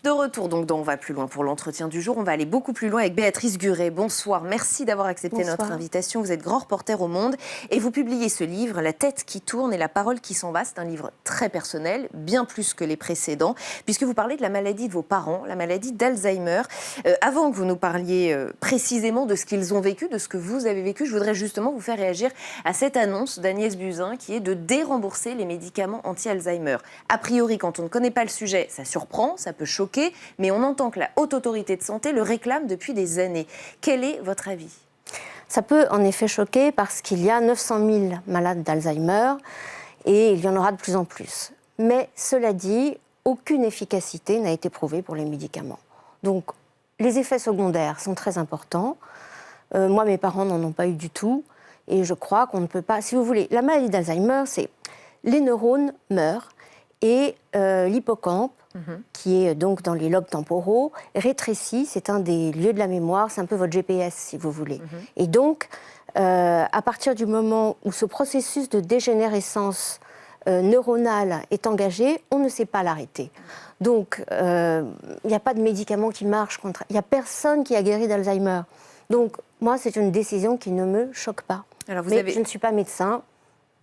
De retour donc dans On va plus loin pour l'entretien du jour. On va aller beaucoup plus loin avec Béatrice Guret. Bonsoir, merci d'avoir accepté notre invitation. Vous êtes grand reporter au Monde et vous publiez ce livre, La tête qui tourne et la parole qui s'en va. C'est un livre très personnel, bien plus que les précédents, puisque vous parlez de la maladie de vos parents, la maladie d'Alzheimer. Avant que vous nous parliez précisément de ce qu'ils ont vécu, de ce que vous avez vécu, je voudrais justement vous faire réagir à cette annonce d'Agnès Buzyn qui est de dérembourser les médicaments anti-Alzheimer. A priori, quand on ne connaît pas le sujet, ça surprend, ça peut choquer, mais on entend que la Haute Autorité de Santé le réclame depuis des années. Quel est votre avis ? Ça peut en effet choquer parce qu'il y a 900 000 malades d'Alzheimer et il y en aura de plus en plus. Mais cela dit, aucune efficacité n'a été prouvée pour les médicaments. Donc les effets secondaires sont très importants. Moi, mes parents n'en ont pas eu du tout et je crois qu'on ne peut pas... Si vous voulez, la maladie d'Alzheimer, c'est les neurones meurent et l'hippocampe, qui est donc dans les lobes temporaux, rétrécit, c'est un des lieux de la mémoire, c'est un peu votre GPS si vous voulez. Et donc, à partir du moment où ce processus de dégénérescence neuronale est engagé, on ne sait pas l'arrêter. Donc, il n'y a pas de médicament qui marche contre... Il n'y a personne qui a guéri d'Alzheimer. Donc, moi, c'est une décision qui ne me choque pas. Alors, je ne suis pas médecin,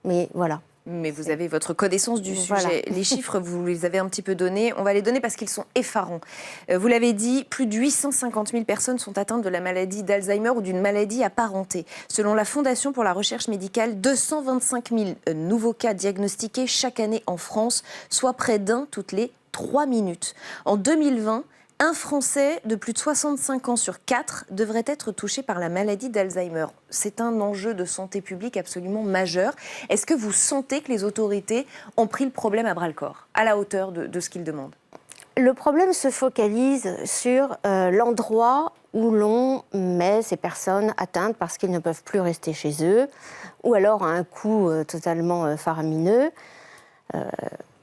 mais voilà. Mais vous avez votre connaissance du sujet. Voilà. Les chiffres, vous les avez un petit peu donnés. On va les donner parce qu'ils sont effarants. Vous l'avez dit, plus de 850 000 personnes sont atteintes de la maladie d'Alzheimer ou d'une maladie apparentée. Selon la Fondation pour la recherche médicale, 225 000 nouveaux cas diagnostiqués chaque année en France, soit près d'un toutes les 3 minutes. En 2020, un Français de plus de 65 ans sur 4 devrait être touché par la maladie d'Alzheimer. C'est un enjeu de santé publique absolument majeur. Est-ce que vous sentez que les autorités ont pris le problème à bras-le-corps, à la hauteur de ce qu'ils demandent ? Le problème se focalise sur l'endroit où l'on met ces personnes atteintes parce qu'ils ne peuvent plus rester chez eux, ou alors à un coût totalement faramineux.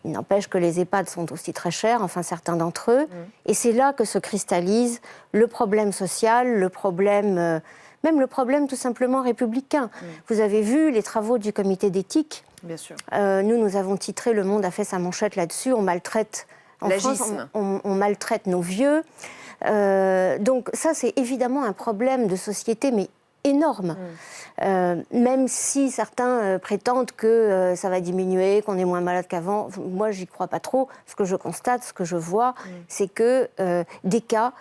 Il n'empêche que les EHPAD sont aussi très chers, enfin certains d'entre eux. Et c'est là que se cristallise le problème social, le problème, même le problème tout simplement républicain. Vous avez vu les travaux du comité d'éthique. Bien sûr. Nous avons titré, Le Monde a fait sa manchette là-dessus, on maltraite, en France, on maltraite nos vieux. Donc ça, c'est évidemment un problème de société, mais énorme. Même si certains prétendent que ça va diminuer, qu'on est moins malade qu'avant, moi j'y crois pas trop. Ce que je constate, ce que je vois, c'est que des cas,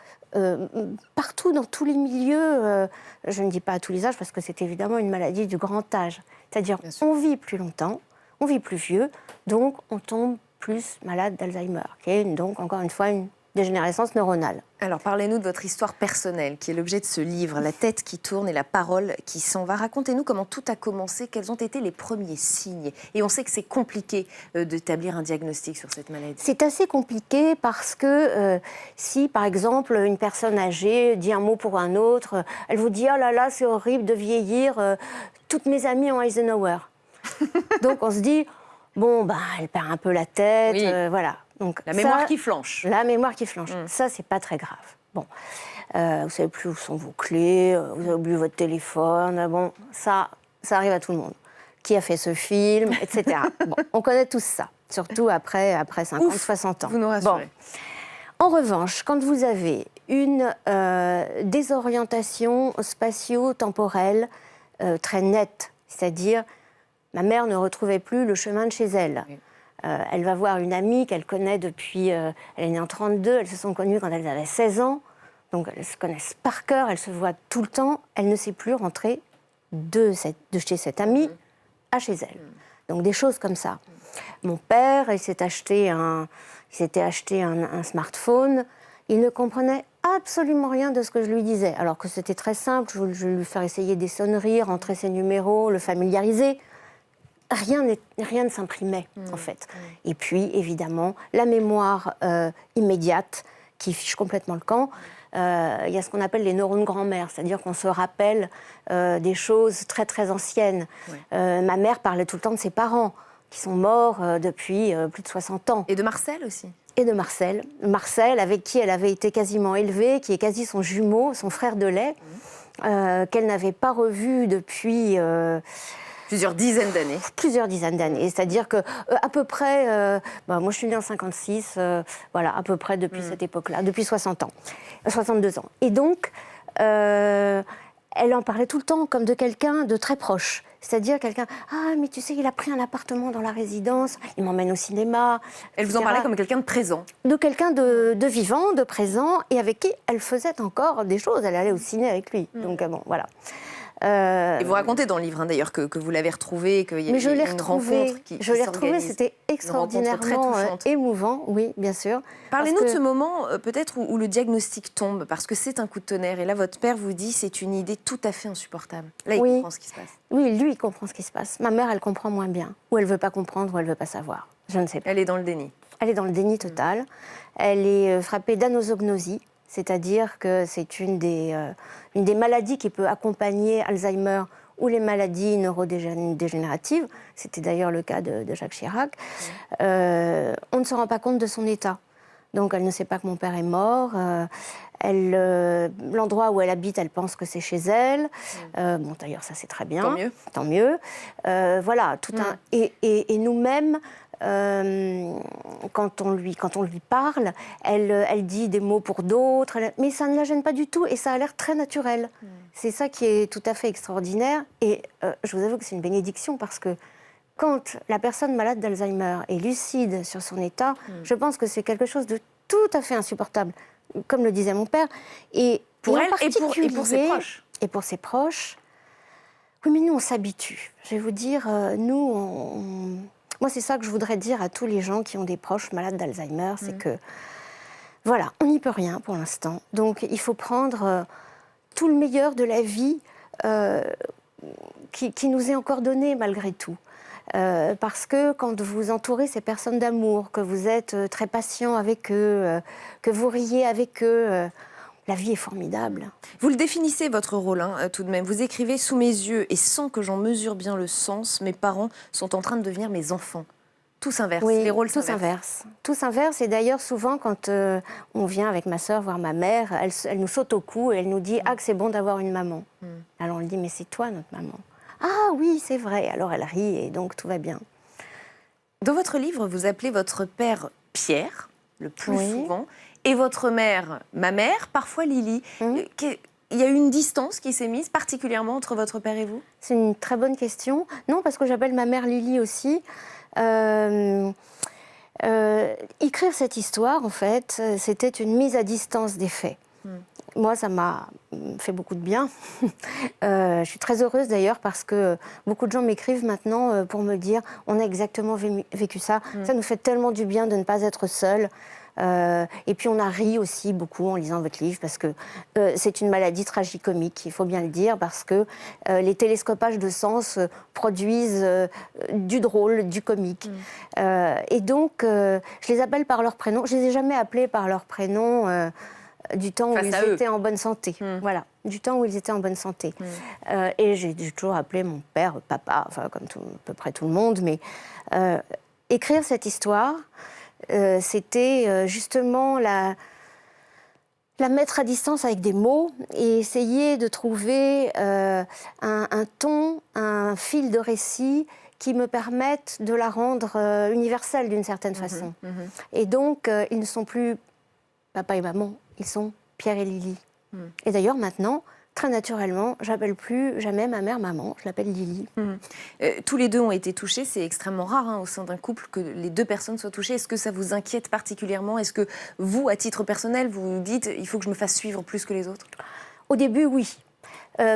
partout dans tous les milieux, je ne dis pas à tous les âges parce que c'est évidemment une maladie du grand âge. C'est-à-dire on vit plus longtemps, on vit plus vieux, donc on tombe plus malade d'Alzheimer, qui est donc encore une fois une dégénérescence neuronale. Alors, parlez-nous de votre histoire personnelle, qui est l'objet de ce livre, La tête qui tourne et la parole qui s'en va. Racontez-nous comment tout a commencé, quels ont été les premiers signes. Et on sait que c'est compliqué d'établir un diagnostic sur cette maladie. C'est assez compliqué parce que si, par exemple, une personne âgée dit un mot pour un autre, elle vous dit « Oh là là, c'est horrible de vieillir, toutes mes amies ont Eisenhower ». Donc on se dit « Bon, bah, elle perd un peu la tête, oui. Voilà ». Donc, la mémoire qui flanche. La mémoire qui flanche. Ça, c'est pas très grave. Bon, vous savez plus où sont vos clés, vous avez oublié votre téléphone. Bon, ça arrive à tout le monde. Qui a fait ce film, etc. Bon, on connaît tous ça, surtout après 50, 60 ans. Vous nous rassurez. Bon. En revanche, quand vous avez une désorientation spatio-temporelle très nette, c'est-à-dire ma mère ne retrouvait plus le chemin de chez elle. Oui. Elle va voir une amie qu'elle connaît depuis... elle est née en 1932, elles se sont connues quand elles avaient 16 ans. Donc elles se connaissent par cœur, elles se voient tout le temps. Elle ne sait plus rentrer de chez cette amie à chez elle. Donc des choses comme ça. Mon père, il s'était acheté un smartphone. Il ne comprenait absolument rien de ce que je lui disais. Alors que c'était très simple, je lui faire essayer des sonneries, rentrer ses numéros, le familiariser. Rien ne s'imprimait, en fait. Et puis, évidemment, la mémoire immédiate qui fiche complètement le camp. Il y a ce qu'on appelle les neurones grand-mère, c'est-à-dire qu'on se rappelle des choses très, très anciennes. Ma mère parlait tout le temps de ses parents, qui sont morts depuis plus de 60 ans. Et de Marcel aussi. Et de Marcel. Marcel, avec qui elle avait été quasiment élevée, qui est quasi son jumeau, son frère de lait, qu'elle n'avait pas revu depuis... Plusieurs dizaines d'années. Plusieurs dizaines d'années. C'est-à-dire que à peu près, moi je suis née en 56, voilà, à peu près depuis cette époque-là, depuis 60 ans, 62 ans. Et donc, elle en parlait tout le temps comme de quelqu'un de très proche. C'est-à-dire quelqu'un, ah mais tu sais, il a pris un appartement dans la résidence, il m'emmène au cinéma. Elle vous en parlait comme quelqu'un de présent. De quelqu'un de vivant, de présent, et avec qui elle faisait encore des choses. Elle allait au ciné avec lui. Donc bon, voilà. Et vous racontez dans le livre d'ailleurs que vous l'avez retrouvé, qu'il y a une rencontre qui je l'ai retrouvé, c'était extraordinairement émouvant, oui, bien sûr. Parlez-nous de ce moment peut-être où le diagnostic tombe, parce que c'est un coup de tonnerre. Et là, votre père vous dit c'est une idée tout à fait insupportable. Là, il comprend ce qui se passe. Oui, lui, il comprend ce qui se passe. Ma mère, elle comprend moins bien. Ou elle ne veut pas comprendre, ou elle ne veut pas savoir. Je ne sais pas. Elle est dans le déni. Elle est dans le déni total. Elle est frappée d'anosognosie. C'est-à-dire que c'est une des maladies qui peut accompagner Alzheimer ou les maladies neurodégénératives. C'était d'ailleurs le cas de Jacques Chirac. On ne se rend pas compte de son état. Donc elle ne sait pas que mon père est mort. L'endroit où elle habite, elle pense que c'est chez elle. Bon, d'ailleurs, ça c'est très bien. Tant mieux. Tant mieux. Voilà, tout un... Et nous-mêmes... quand on lui parle, elle dit des mots pour d'autres, mais ça ne la gêne pas du tout et ça a l'air très naturel. C'est ça qui est tout à fait extraordinaire. Et je vous avoue que c'est une bénédiction parce que quand la personne malade d'Alzheimer est lucide sur son état, je pense que c'est quelque chose de tout à fait insupportable, comme le disait mon père. Et pour elle et pour ses proches. Et pour ses proches. Oui, mais nous, on s'habitue. Je vais vous dire, moi, c'est ça que je voudrais dire à tous les gens qui ont des proches malades d'Alzheimer, c'est que, voilà, on n'y peut rien pour l'instant. Donc, il faut prendre tout le meilleur de la vie qui nous est encore donné malgré tout. Parce que quand vous entourez ces personnes d'amour, que vous êtes très patient avec eux, que vous riez avec eux... la vie est formidable. Vous le définissez, votre rôle, tout de même. Vous écrivez « Sous mes yeux, et sans que j'en mesure bien le sens, mes parents sont en train de devenir mes enfants. » Tout s'inverse, oui, les rôles s'inversent. Tout s'inverse. Et d'ailleurs, souvent, quand on vient avec ma sœur voir ma mère, elle nous saute au cou et elle nous dit « Ah, que c'est bon d'avoir une maman. » Alors on lui dit « Mais c'est toi, notre maman. » « Ah oui, c'est vrai. » Alors elle rit et donc tout va bien. Dans votre livre, vous appelez votre père Pierre, le plus souvent, et votre mère, ma mère, parfois Lily. Il y a eu une distance qui s'est mise particulièrement entre votre père et vous? C'est une très bonne question. Non, parce que j'appelle ma mère Lily aussi. Écrire cette histoire, en fait, c'était une mise à distance des faits. Moi, ça m'a fait beaucoup de bien. Je suis très heureuse d'ailleurs parce que beaucoup de gens m'écrivent maintenant pour me dire on a exactement vécu ça. Ça nous fait tellement du bien de ne pas être seuls. Et puis on a ri aussi beaucoup en lisant votre livre parce que c'est une maladie tragicomique, il faut bien le dire, parce que les télescopages de sens produisent du drôle, du comique. Et donc je les appelle par leur prénom. Je les ai jamais appelés par leur prénom du temps où ils étaient en bonne santé. Voilà, du temps où ils étaient en bonne santé. Et j'ai toujours appelé mon père papa, enfin comme à peu près tout le monde, mais écrire cette histoire, c'était justement la mettre à distance avec des mots et essayer de trouver un ton, un fil de récit qui me permettent de la rendre universelle d'une certaine façon. Et donc, ils ne sont plus papa et maman, ils sont Pierre et Lily. Et d'ailleurs, maintenant, très naturellement, j'appelle plus jamais ma mère maman, je l'appelle Lily. Tous les deux ont été touchés, c'est extrêmement rare au sein d'un couple que les deux personnes soient touchées. Est-ce que ça vous inquiète particulièrement? Est-ce que vous, à titre personnel, vous dites il faut que je me fasse suivre plus que les autres? Au début, oui.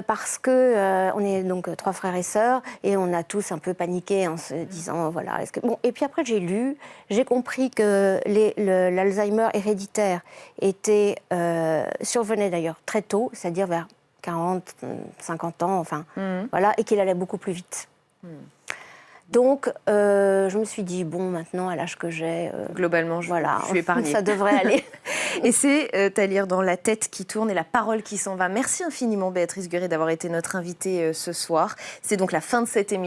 Parce que on est donc 3 frères et sœurs et on a tous un peu paniqué en se disant voilà. Bon, et puis après j'ai lu, j'ai compris que l'Alzheimer héréditaire survenait d'ailleurs très tôt, c'est-à-dire vers 40, 50 ans, enfin voilà, et qu'il allait beaucoup plus vite. Donc, je me suis dit, bon, maintenant, à l'âge que j'ai... globalement, je suis épargnée. Ça devrait aller. Et c'est à lire dans La tête qui tourne et la parole qui s'en va. Merci infiniment, Béatrice Guret, d'avoir été notre invitée ce soir. C'est donc la fin de cette émission.